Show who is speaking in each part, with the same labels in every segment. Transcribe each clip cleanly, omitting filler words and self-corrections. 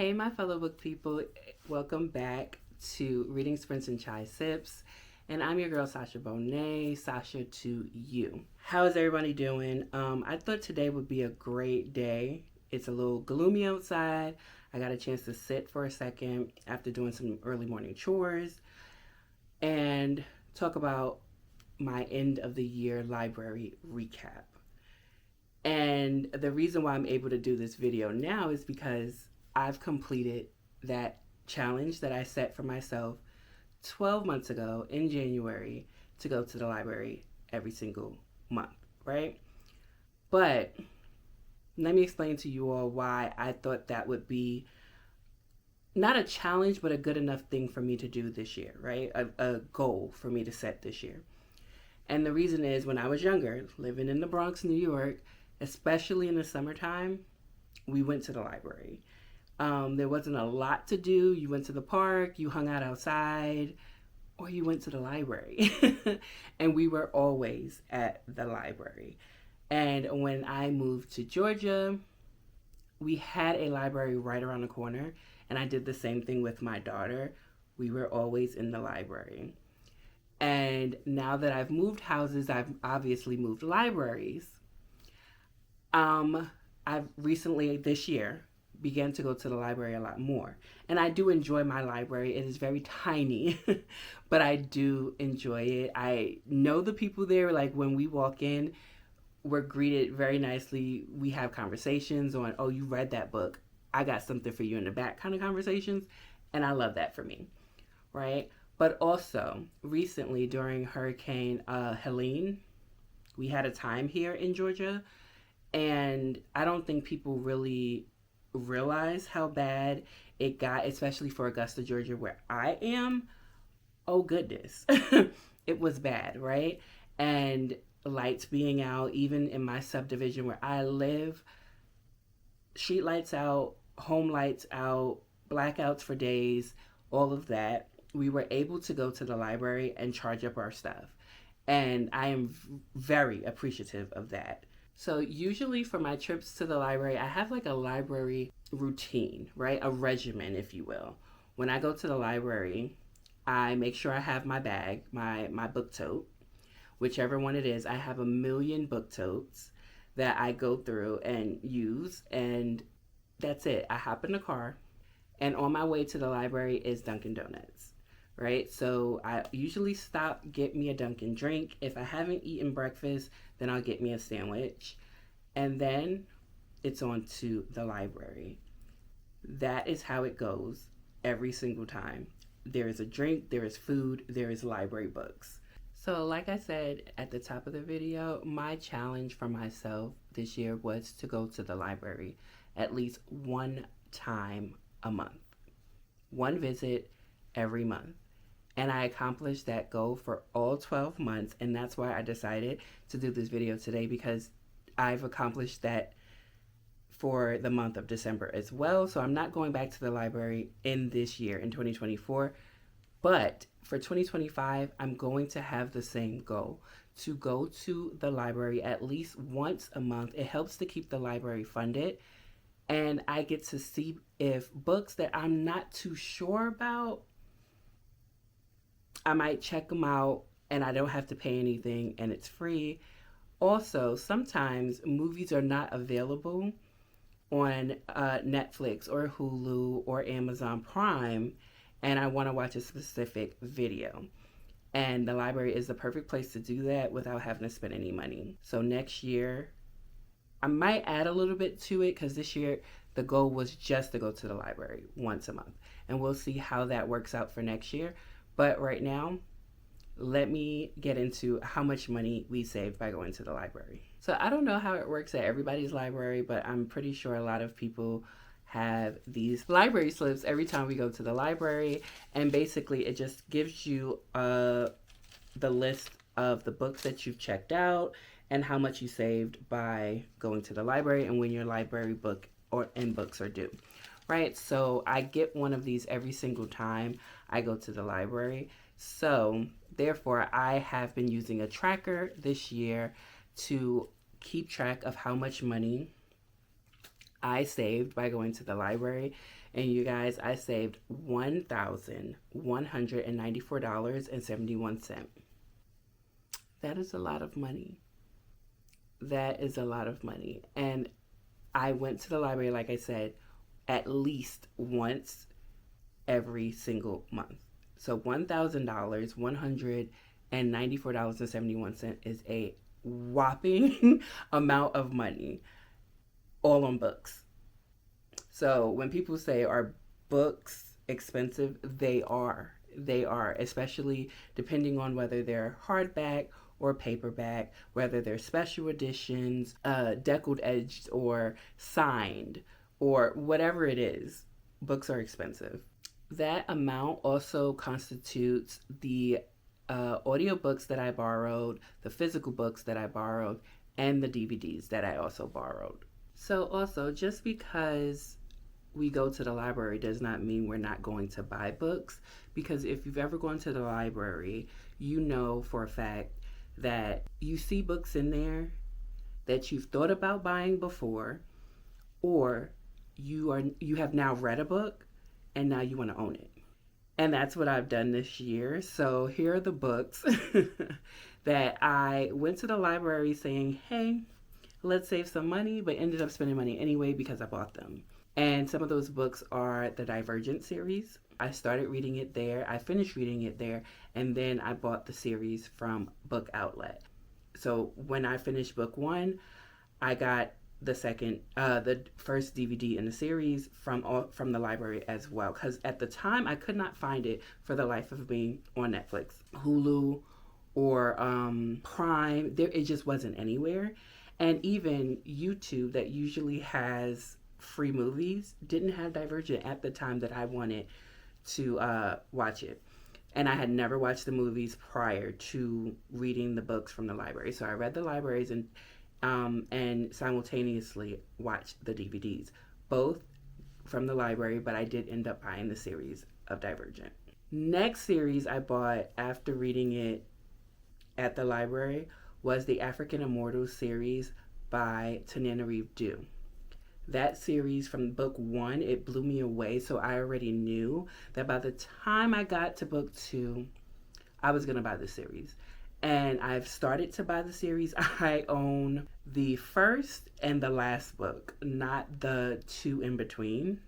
Speaker 1: Hey, my fellow book people, welcome back to Reading Sprints and Chai Sips. And I'm your girl, Sasha Bonet, Sasha to you. How is everybody doing? I thought today would be a great day. It's a little gloomy outside. I got a chance to sit for a second after doing some early morning chores and talk about my end of the year library recap. And the reason why I'm able to do this video now is because I've completed that challenge that I set for myself 12 months ago in January to go to the library every single month, right? But let me explain to you all why I thought that would be not a challenge, but a good enough thing for me to do this year, right? A goal for me to set this year. And the reason is when I was younger, living in the Bronx, New York, especially in the summertime, we went to the library. There wasn't a lot to do. You went to the park, you hung out outside, or you went to the library. And we were always at the library. And when I moved to Georgia, we had a library right around the corner. And I did the same thing with my daughter. We were always in the library. And now that I've moved houses, I've obviously moved libraries. I've recently, this year, began to go to the library a lot more. And I do enjoy my library. It is very tiny, but I do enjoy it. I know the people there. Like when we walk in, we're greeted very nicely. We have conversations on, oh, you read that book. I got something for you in the back kind of conversations. And I love that for me, right? But also, recently during Hurricane Helene, we had a time here in Georgia. And I don't think people really realize how bad it got, especially for Augusta, Georgia, where I am. Oh, goodness. It was bad, right? And lights being out, even in my subdivision where I live, street lights out, home lights out, blackouts for days, all of that. We were able to go to the library and charge up our stuff. And I am very appreciative of that. So usually for my trips to the library, I have like a library routine, right? A regimen, if you will. When I go to the library, I make sure I have my bag, my book tote, whichever one it is. I have a million book totes that I go through and use, and that's it. I hop in the car, and on my way to the library is Dunkin' Donuts, right? So I usually stop, get me a Dunkin' drink. If I haven't eaten breakfast, then I'll get me a sandwich. And then it's on to the library. That is how it goes every single time. There is a drink, there is food, there is library books. So like I said at the top of the video, my challenge for myself this year was to go to the library at least one time a month. One visit every month. And I accomplished that goal for all 12 months. And that's why I decided to do this video today, because I've accomplished that for the month of December as well. So I'm not going back to the library in this year, in 2024. But for 2025, I'm going to have the same goal, to go to the library at least once a month. It helps to keep the library funded. And I get to see if books that I'm not too sure about, I might check them out and I don't have to pay anything and it's free. Also, sometimes movies are not available on Netflix or Hulu or Amazon Prime, and I want to watch a specific video. And the library is the perfect place to do that without having to spend any money. So next year, I might add a little bit to it, because this year the goal was just to go to the library once a month. And we'll see how that works out for next year. But right now, let me get into how much money we saved by going to the library. So I don't know how it works at everybody's library, but I'm pretty sure a lot of people have these library slips every time we go to the library. And basically it just gives you the list of the books that you've checked out and how much you saved by going to the library and when your library book and books are due. Right? So I get one of these every single time I go to the library. So therefore, I have been using a tracker this year to keep track of how much money I saved by going to the library. And you guys, I saved $1,194.71. That is a lot of money. That is a lot of money. And I went to the library, like I said, at least once every single month. So $1,000, $194.71 is a whopping amount of money, all on books. So when people say, are books expensive? They are. They are, especially depending on whether they're hardback or paperback, whether they're special editions, deckled edged or signed, or whatever it is. Books are expensive. That amount also constitutes the audiobooks that I borrowed, the physical books that I borrowed, and the DVDs that I also borrowed. So, also, just because we go to the library does not mean we're not going to buy books. Because if you've ever gone to the library, you know for a fact that you see books in there that you've thought about buying before, or you have now read a book and now you want to own it. And that's what I've done this year. So here are the books that I went to the library saying, hey, let's save some money, but ended up spending money anyway because I bought them. And some of those books are the Divergent series. I started reading it there. I finished reading it there. And then I bought the series from Book Outlet. So when I finished book one, I got the first DVD in the series from the library as well. Because at the time, I could not find it for the life of me on Netflix, Hulu, or Prime. It just wasn't anywhere. And even YouTube, that usually has free movies, didn't have Divergent at the time that I wanted to watch it. And I had never watched the movies prior to reading the books from the library. So I read the libraries and simultaneously watched the DVDs, both from the library, but I did end up buying the series of Divergent. Next series I bought after reading it at the library was the African Immortals series by Tananarive Due. That series from book one, it blew me away. So I already knew that by the time I got to book two, I was going to buy the series. And I've started to buy the series. I own the first and the last book, not the two in between.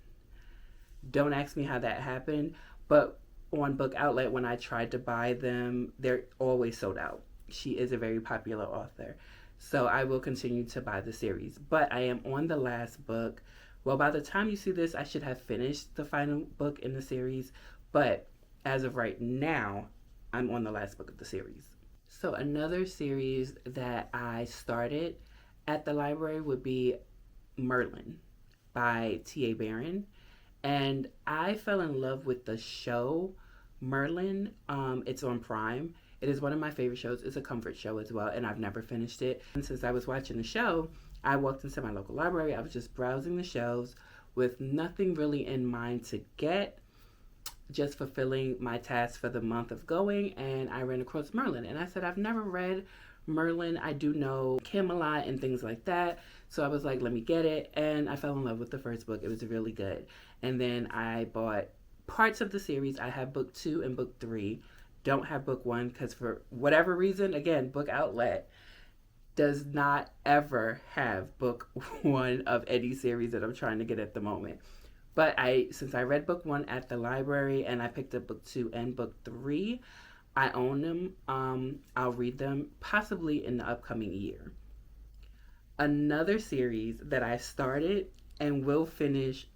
Speaker 1: Don't ask me how that happened. But on Book Outlet, when I tried to buy them, they're always sold out. She is a very popular author. So I will continue to buy the series. But I am on the last book. Well, by the time you see this, I should have finished the final book in the series. But as of right now, I'm on the last book of the series. So another series that I started at the library would be Merlin by T.A. Barron. And I fell in love with the show Merlin. It's on Prime. It is one of my favorite shows. It's a comfort show as well, and I've never finished it. And since I was watching the show, I walked into my local library. I was just browsing the shelves with nothing really in mind to get, just fulfilling my task for the month of going, and I ran across Merlin. And I said, I've never read Merlin. I do know Camelot and things like that. So I was like, let me get it. And I fell in love with the first book. It was really good. And then I bought parts of the series. I have book 2 and book 3. Don't have book 1 because for whatever reason, again, Book Outlet does not ever have book 1 of any series that I'm trying to get at the moment. But since I read book 1 at the library and I picked up book 2 and book 3, I own them. I'll read them possibly in the upcoming year. Another series that I started and will finish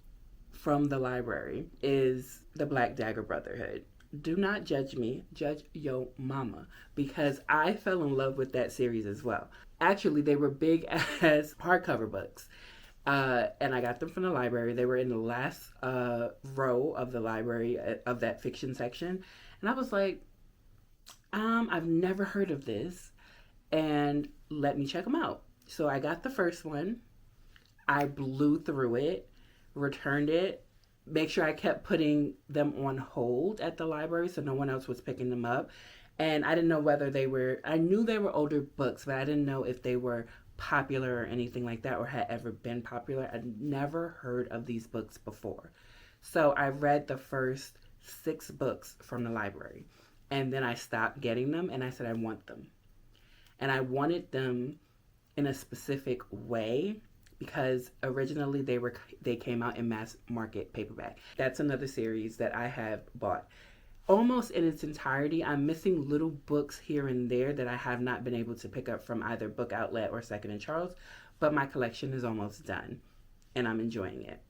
Speaker 1: from the library is the Black Dagger Brotherhood. Do not judge me, judge yo mama, because I fell in love with that series as well. Actually, they were big as hardcover books. And I got them from the library. They were in the last row of the library of that fiction section. And I was like, I've never heard of this. And let me check them out. So I got the first one. I blew through it, returned it, make sure I kept putting them on hold at the library so no one else was picking them up. And I didn't know whether I knew they were older books, but I didn't know if they were popular or anything like that or had ever been popular. I'd never heard of these books before. So I read the first 6 books from the library, and then I stopped getting them, and I said I want them. And I wanted them in a specific way because originally they came out in mass market paperback. That's another series that I have bought almost in its entirety. I'm missing little books here and there that I have not been able to pick up from either Book Outlet or Second and Charles, but my collection is almost done and I'm enjoying it.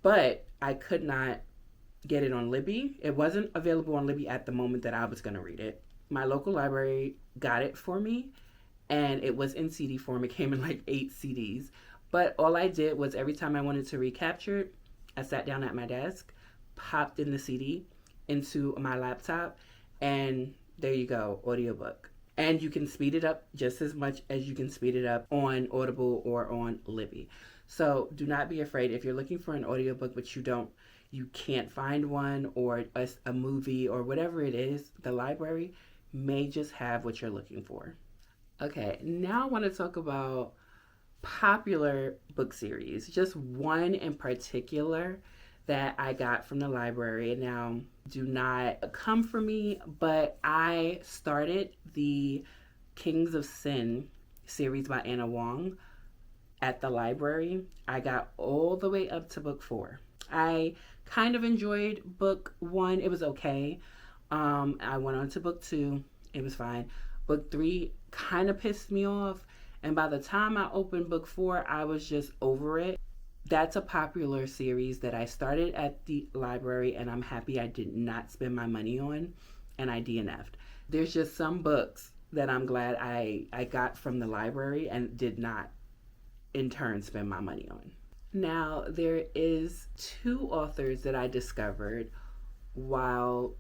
Speaker 1: But I could not get it on Libby. It wasn't available on Libby at the moment that I was going to read it. My local library got it for me, and it was in CD form. It came in like 8 CDs. But all I did was every time I wanted to recapture it, I sat down at my desk, popped in the CD into my laptop, and there you go, audiobook. And you can speed it up just as much as you can speed it up on Audible or on Libby. So do not be afraid if you're looking for an audiobook but you can't find one, or a movie or whatever it is, the library may just have what you're looking for. Okay, now I want to talk about popular book series. Just one in particular that I got from the library. Now, do not come for me, but I started the Kings of Sin series by Ana Huang at the library. I got all the way up to book 4. I kind of enjoyed book 1. It was okay. I went on to book 2. It was fine. Book 3 kind of pissed me off. And by the time I opened book 4, I was just over it. That's a popular series that I started at the library, and I'm happy I did not spend my money on, and I DNF'd. There's just some books that I'm glad I got from the library and did not in turn spend my money on. Now, there is 2 authors that I discovered while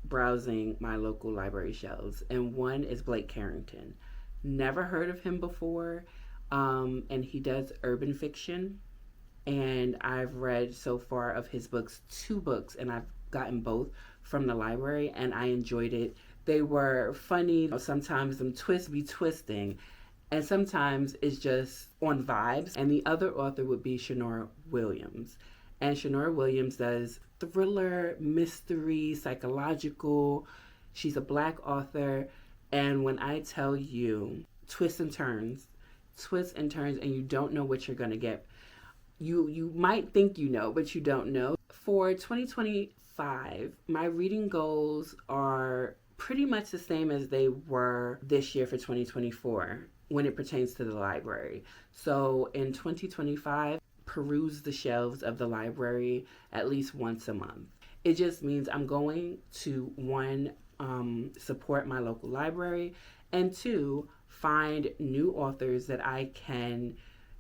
Speaker 1: browsing my local library shelves, and one is Blake Carrington. Never heard of him before, and he does urban fiction. And I've read so far of his books 2 books, and I've gotten both from the library, and I enjoyed it. They were funny. Sometimes some twists be twisting, and sometimes it's just on vibes. And the other author would be Shanora Williams. And Shanora Williams does thriller, mystery, psychological. She's a Black author. And when I tell you twists and turns, and you don't know what you're going to get. You might think you know, but you don't know. For 2025, my reading goals are pretty much the same as they were this year for 2024 when it pertains to the library. So in 2025, peruse the shelves of the library at least once a month. It just means I'm going to, one, support my local library, and 2, find new authors that I can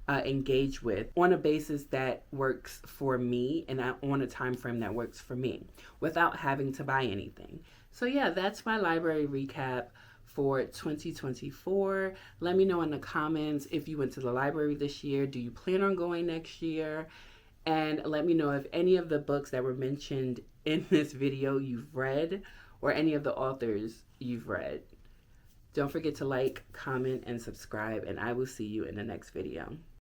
Speaker 1: engage with on a basis that works for me and on a time frame that works for me without having to buy anything. So yeah, that's my library recap for 2024. Let me know in the comments if you went to the library this year. Do you plan on going next year? And let me know if any of the books that were mentioned in this video you've read, or any of the authors you've read. Don't forget to like, comment, and subscribe, and I will see you in the next video.